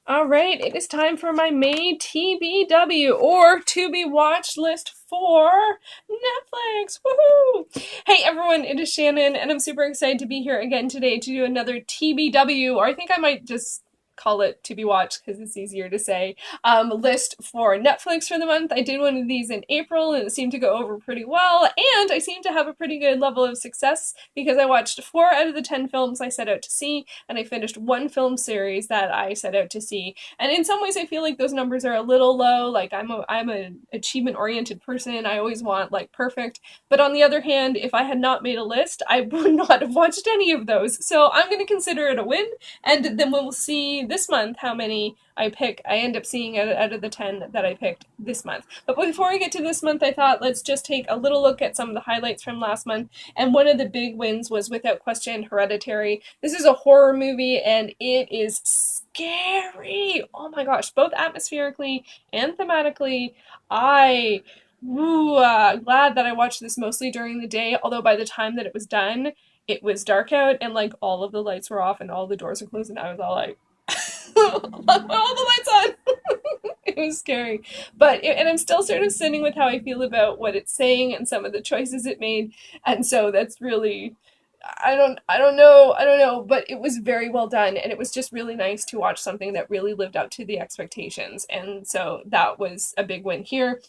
All right, it is time for my May TBW or to be watched list for Netflix. Woohoo! Hey everyone, it is Shannon, and I'm super excited to be here again today to do another TBW, or I think I might just call it to be watched because it's easier to say, list for Netflix for the month. I did one of these in April and it seemed to go over pretty well, and I seem to have a pretty good level of success because I watched 4 out of the 10 films I set out to see, and I finished one film series that I set out to see. And in some ways I feel like those numbers are a little low. Like I'm an achievement oriented person. I always want like perfect. But on the other hand, if I had not made a list, I would not have watched any of those. So I'm going to consider it a win, and then we'll see this month how many I end up seeing out of the 10 that I picked this month. But before I get to this month, I thought let's just take a little look at some of the highlights from last month. And one of the big wins was, without question, Hereditary. This is a horror movie and it is scary. Oh my gosh, both atmospherically and thematically. Glad that I watched this mostly during the day, although by the time that it was done, it was dark out and like all of the lights were off and all the doors were closed, and I was all like, all the lights on. It was scary, and I'm still sort of sitting with how I feel about what it's saying and some of the choices it made, and so that's really, I don't know, but it was very well done, and it was just really nice to watch something that really lived up to the expectations, and so that was a big win here.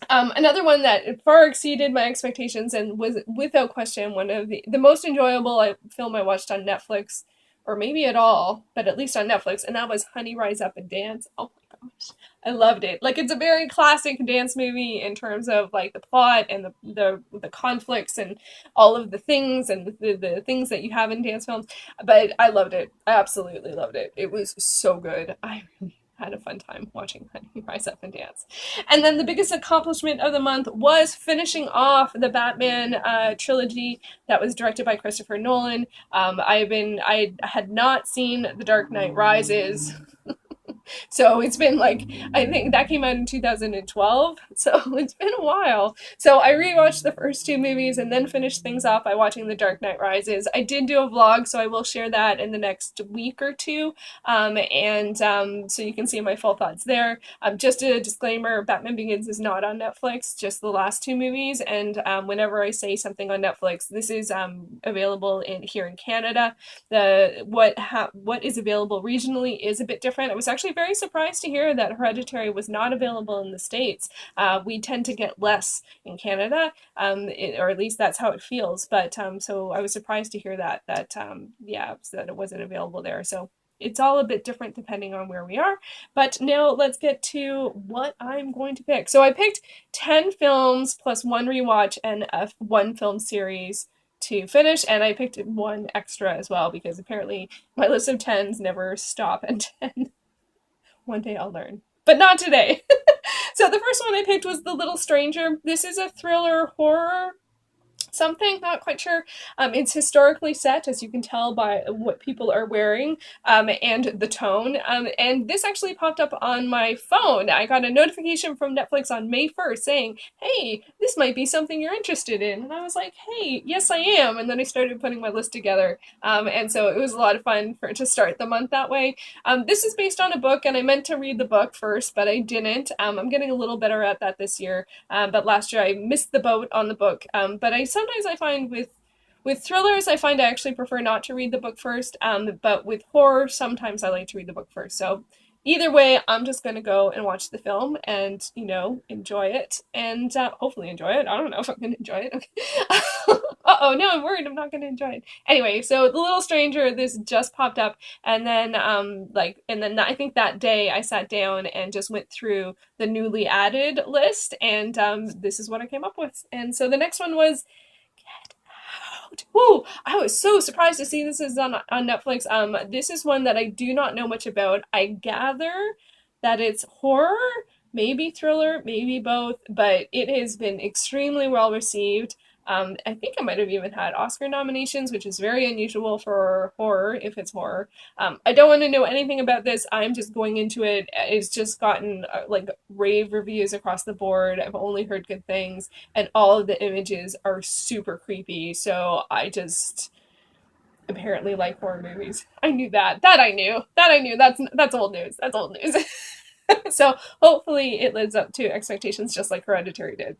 Another one that far exceeded my expectations and was without question one of the most enjoyable film I watched on Netflix, or maybe at all, but at least on Netflix, and that was Honey, Rise Up and Dance. Oh my gosh, I loved it. Like, it's a very classic dance movie in terms of like the plot and the conflicts and all of the things and the things that you have in dance films. But I loved it. I absolutely loved it. It was so good. I really had a fun time watching Honey, Rise Up and Dance. And then the biggest accomplishment of the month was finishing off the Batman trilogy that was directed by Christopher Nolan. I had not seen The Dark Knight Rises, so it's been like, I think that came out in 2012. So it's been a while. So I rewatched the first 2 movies and then finished things off by watching The Dark Knight Rises. I did do a vlog, so I will share that in the next week or two. So you can see my full thoughts there. Just a disclaimer, Batman Begins is not on Netflix, just the last 2 movies. And whenever I say something on Netflix, this is available here in Canada. What is available regionally is a bit different. I was actually very surprised to hear that Hereditary was not available in the States. We tend to get less in Canada, or at least that's how it feels. But so I was surprised to hear that that it wasn't available there. So it's all a bit different depending on where we are. But now let's get to what I'm going to pick. So I picked 10 films plus one rewatch and one film series to finish, and I picked one extra as well because apparently my list of 10s never stop at 10. One day I'll learn, but not today. So the first one I picked was The Little Stranger. This is a thriller horror something, not quite sure. It's historically set, as you can tell by what people are wearing, and the tone. And this actually popped up on my phone. I got a notification from Netflix on May 1st saying, hey, this might be something you're interested in. And I was like, hey, yes, I am. And then I started putting my list together. And so it was a lot of fun to start the month that way. This is based on a book, and I meant to read the book first, but I didn't. I'm getting a little better at that this year. But last year I missed the boat on the book. But sometimes I find with thrillers, I find I actually prefer not to read the book first. But with horror, sometimes I like to read the book first. So either way, I'm just going to go and watch the film and, enjoy it and hopefully enjoy it. I don't know if I'm going to enjoy it. Okay. Uh-oh, no, I'm worried I'm not going to enjoy it. Anyway, so The Little Stranger, this just popped up, and then I think that day I sat down and just went through the newly added list, and this is what I came up with. And so the next one was Get Out. Woo! I was so surprised to see this is on Netflix. This is one that I do not know much about. I gather that it's horror, maybe thriller, maybe both, but it has been extremely well received. I think I might have even had Oscar nominations, which is very unusual for horror, if it's horror. I don't want to know anything about this. I'm just going into it. It's just gotten like rave reviews across the board. I've only heard good things, and all of the images are super creepy. So apparently like horror movies. I knew that. That I knew. That I knew. That's old news. That's old news. So hopefully it lives up to expectations just like Hereditary did.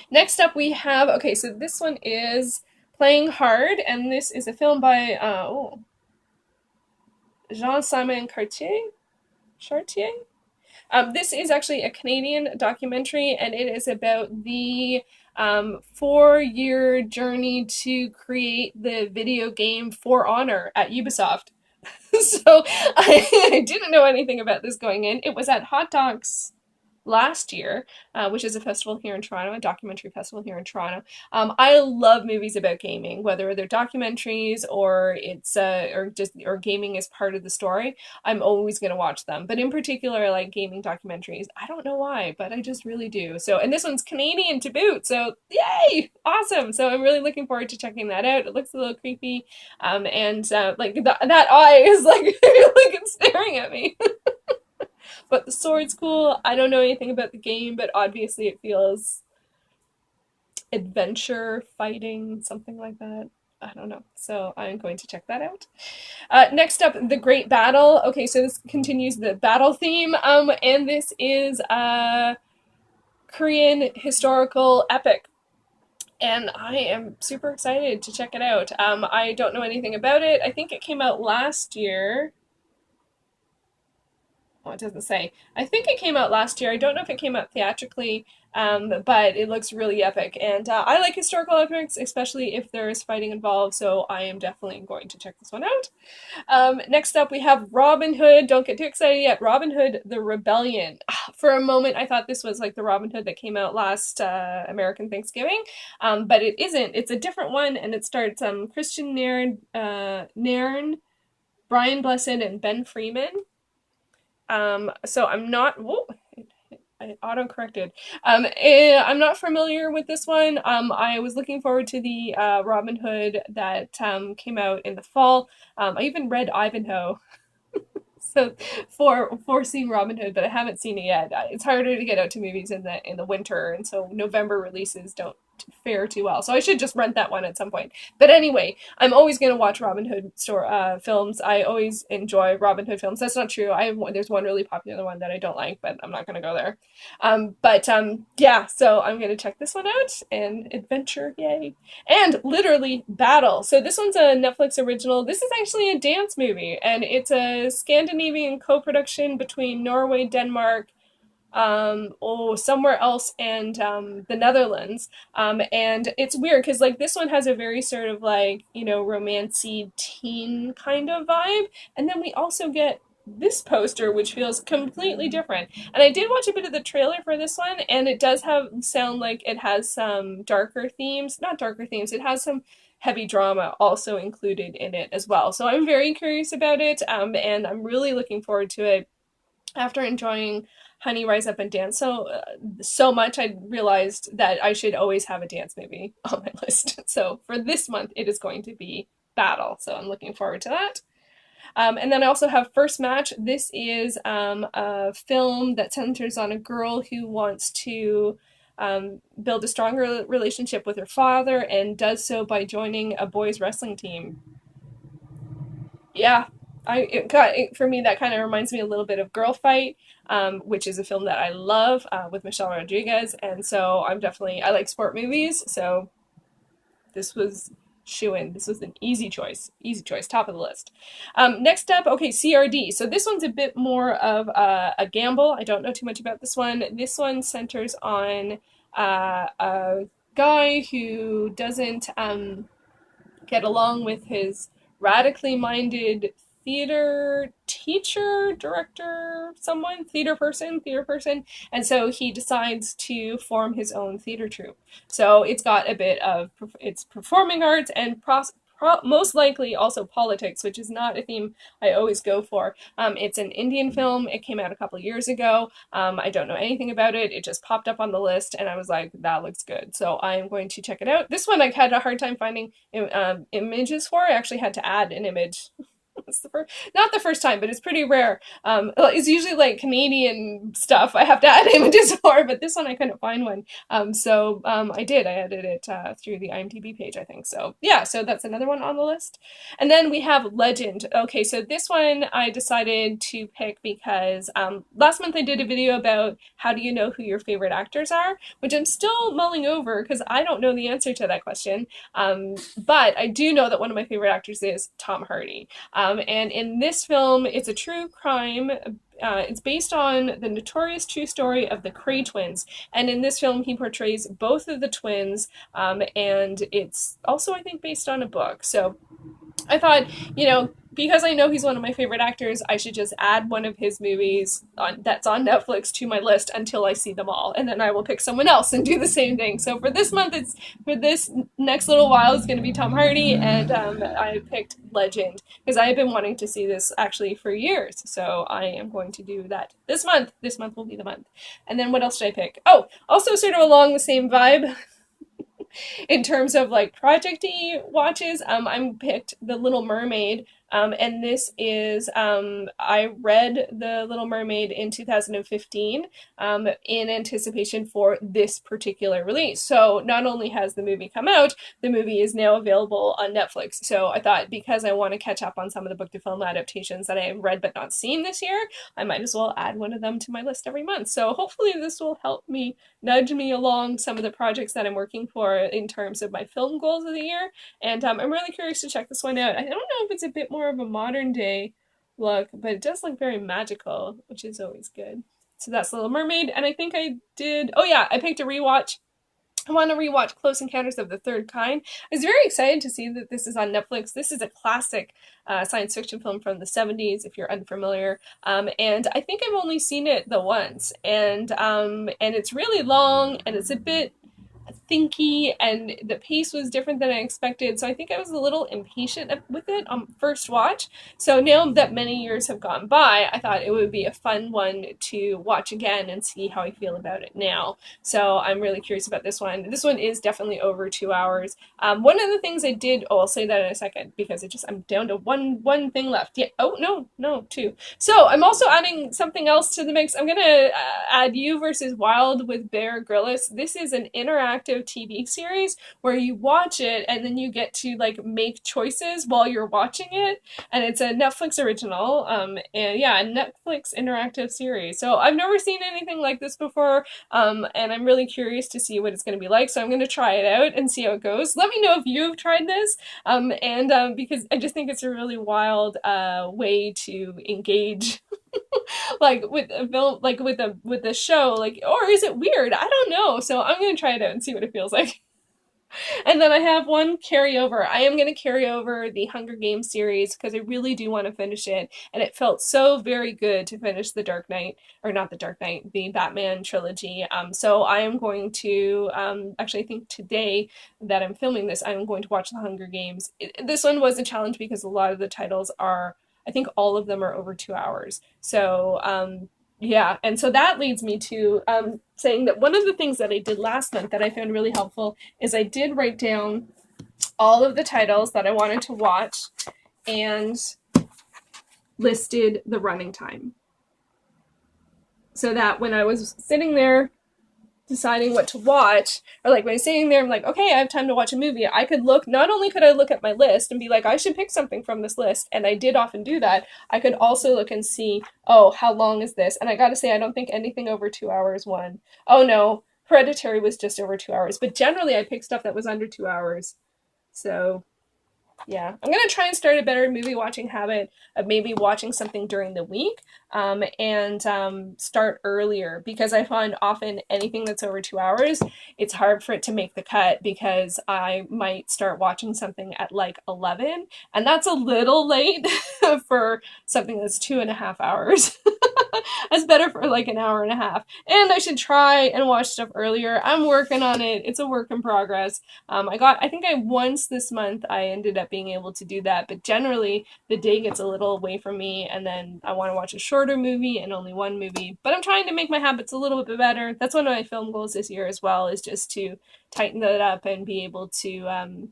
Next up we have, okay, so this one is Playing Hard, and this is a film by Jean-Simon Chartier. This is actually a Canadian documentary, and it is about the 4-year journey to create the video game For Honor at Ubisoft. So I didn't know anything about this going in. It was at Hot Docs last year, which is a festival here in Toronto, a documentary festival here in Toronto. I love movies about gaming, whether they're documentaries or it's or gaming is part of the story. I'm always going to watch them. But in particular, I like gaming documentaries. I don't know why, but I just really do. So, and this one's Canadian to boot. So, yay! Awesome. So I'm really looking forward to checking that out. It looks a little creepy. And like that eye is like, like it's staring at me. But the sword's cool. I don't know anything about the game, but obviously it feels adventure, fighting, something like that. I don't know. So I'm going to check that out. Next up, The Great Battle. Okay, so this continues the battle theme, and this is a Korean historical epic. And I am super excited to check it out. I don't know anything about it. I think it came out last year. Oh, it doesn't say. I think it came out last year. I don't know if it came out theatrically, but it looks really epic. And I like historical epics, especially if there is fighting involved, so I am definitely going to check this one out. Next up, we have Robin Hood. Don't get too excited yet. Robin Hood, The Rebellion. For a moment, I thought this was like the Robin Hood that came out last American Thanksgiving, but it isn't. It's a different one, and it starts Christian Nairn, Brian Blessed, and Ben Freeman. So I'm not, whoa, I auto-corrected. I'm not familiar with this one. I was looking forward to the Robin Hood that came out in the fall. I even read Ivanhoe. So for seeing Robin Hood, but I haven't seen it yet. It's harder to get out to movies in the winter, and so November releases don't fare too well. So I should just rent that one at some point. But anyway, I'm always going to watch Robin Hood films. I always enjoy Robin Hood films. That's not true. There's one really popular one that I don't like, but I'm not going to go there. Yeah, so I'm going to check this one out, and adventure, yay. And literally Battle. So this one's a Netflix original. This is actually a dance movie, and it's a Scandinavian co-production between Norway, Denmark, somewhere else, and the Netherlands. And it's weird because like this one has a very sort of like, romancy teen kind of vibe, and then we also get this poster which feels completely different. And I did watch a bit of the trailer for this one, and it does sound like it has some darker themes, not darker themes, it has some heavy drama also included in it as well. So I'm very curious about it, and I'm really looking forward to it. After enjoying Honey, Rise Up and Dance so much, I realized that I should always have a dance movie on my list. So for this month, it is going to be Battle. So I'm looking forward to that. And then I also have First Match. This is a film that centers on a girl who wants to build a stronger relationship with her father and does so by joining a boys wrestling team. Yeah, for me that kind of reminds me a little bit of Girl Fight, which is a film that I love with Michelle Rodriguez, and so I like sport movies, so this was shoo-in. This was an easy choice, top of the list. Next up, okay, CRD. So this one's a bit more of a gamble. I don't know too much about this one. This one centers on a guy who doesn't get along with his radically minded theater teacher, director, theater person, and so he decides to form his own theater troupe. So it's got a bit of it's performing arts and most likely also politics, which is not a theme I always go for. It's an Indian film. It came out a couple years ago. I don't know anything about it. It just popped up on the list, and I was like, that looks good. So I'm going to check it out. This one I had a hard time finding images for. I actually had to add an image. It's not the first time, but it's pretty rare. It's usually like Canadian stuff I have to add images for, but this one I couldn't find one. I did. I added it through the IMDb page, I think. So yeah, so that's another one on the list. And then we have Legend. Okay, so this one I decided to pick because last month I did a video about how do you know who your favorite actors are, which I'm still mulling over because I don't know the answer to that question. But I do know that one of my favorite actors is Tom Hardy. And in this film, it's a true crime. It's based on the notorious true story of the Kray twins. And in this film, he portrays both of the twins. And it's also, I think, based on a book. So I thought, because I know he's one of my favorite actors, I should just add one of his movies that's on Netflix to my list until I see them all, and then I will pick someone else and do the same thing. So for this month, for this next little while, it's going to be Tom Hardy, and I picked Legend because I have been wanting to see this actually for years. So I am going to do that this month. This month will be the month. And then what else did I pick? Oh, also sort of along the same vibe. In terms of like project-y watches, I picked The Little Mermaid, and this is, I read The Little Mermaid in 2015 in anticipation for this particular release. So not only has the movie come out, the movie is now available on Netflix. So I thought because I want to catch up on some of the book-to-film adaptations that I have read but not seen this year, I might as well add one of them to my list every month. So hopefully this will help me nudge me along some of the projects that I'm working for in terms of my film goals of the year. And I'm really curious to check this one out. I don't know if it's a bit more of a modern day look, but it does look very magical, which is always good. So that's Little Mermaid. And I think I did, oh yeah, I picked a rewatch. I want to rewatch Close Encounters of the Third Kind. I was very excited to see that this is on Netflix. This is a classic science fiction film from the 70s, if you're unfamiliar. And I think I've only seen it the once. And it's really long, and it's a bit thinky, and the pace was different than I expected, so I think I was a little impatient with it on first watch. So now that many years have gone by, I thought it would be a fun one to watch again and see how I feel about it now. So I'm really curious about this one. This one is definitely over 2 hours. One of the things I did, I'll say that in a second, because I'm down to one thing left. Yeah, oh, no, two. So I'm also adding something else to the mix. I'm gonna add You versus Wild with Bear Grylls. This is an interactive TV series where you watch it and then you get to like make choices while you're watching it, and it's a Netflix original, and yeah, a Netflix interactive series. So I've never seen anything like this before, and I'm really curious to see what it's going to be like, so I'm going to try it out and see how it goes. Let me know if you've tried this, because I just think it's a really wild way to engage like with a film, like with a show, like, or is it weird? I don't know. So I'm gonna try it out and see what it feels like. And then I have one carryover. I am going to carry over the Hunger Games series because I really do want to finish it. And it felt so very good to finish the Dark Knight, or not the Dark Knight, the Batman trilogy. So I am going to, actually I think today that I'm filming this, I'm going to watch the Hunger Games. This one was a challenge because a lot of the titles are, I think all of them are over 2 hours. So, yeah, and so that leads me to saying that one of the things that I did last month that I found really helpful is I did write down all of the titles that I wanted to watch and listed the running time. So that when I was sitting there deciding what to watch, or like when I was sitting there, I'm like, okay, I have time to watch a movie. I could look, not only could I look at my list and be like, I should pick something from this list, and I did often do that, I could also look and see, oh, how long is this? And I gotta say, I don't think anything over 2 hours won. Oh no, Hereditary was just over 2 hours, but generally I picked stuff that was under 2 hours. So yeah, I'm gonna try and start a better movie watching habit of maybe watching something during the week, and start earlier, because I find often anything that's over 2 hours, it's hard for it to make the cut because I might start watching something at like 11, and that's a little late for something that's 2.5 hours. That's better for like an hour and a half. And I should try and watch stuff earlier. I'm working on it. It's a work in progress. I think once this month I ended up being able to do that, but generally the day gets a little away from me, and then I want to watch a shorter movie and only one movie. But I'm trying to make my habits a little bit better. That's one of my film goals this year as well, is just to tighten that up and be able to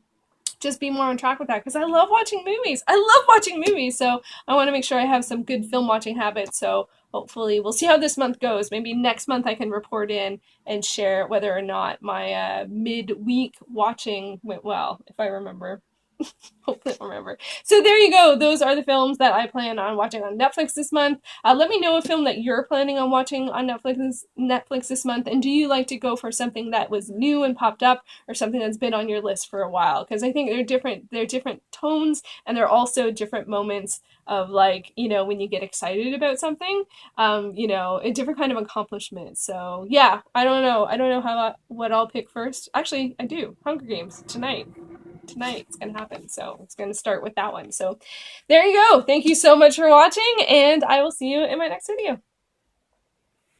just be more on track with that because I love watching movies. I love watching movies, so I want to make sure I have some good film watching habits. So hopefully, we'll see how this month goes. Maybe next month I can report in and share whether or not my midweek watching went well, if I remember. Hopefully I'll remember. So there you go. Those are the films that I plan on watching on Netflix this month. Let me know a film that you're planning on watching on Netflix this month. And do you like to go for something that was new and popped up, or something that's been on your list for a while? Because I think they're different. They're different tones, and they're also different moments of, like, when you get excited about something. A different kind of accomplishment. So yeah, I don't know. I don't know what I'll pick first. Actually, I do. Hunger Games tonight it's gonna happen, so it's gonna start with that one. So there you go. Thank you so much for watching, and I will see you in my next video.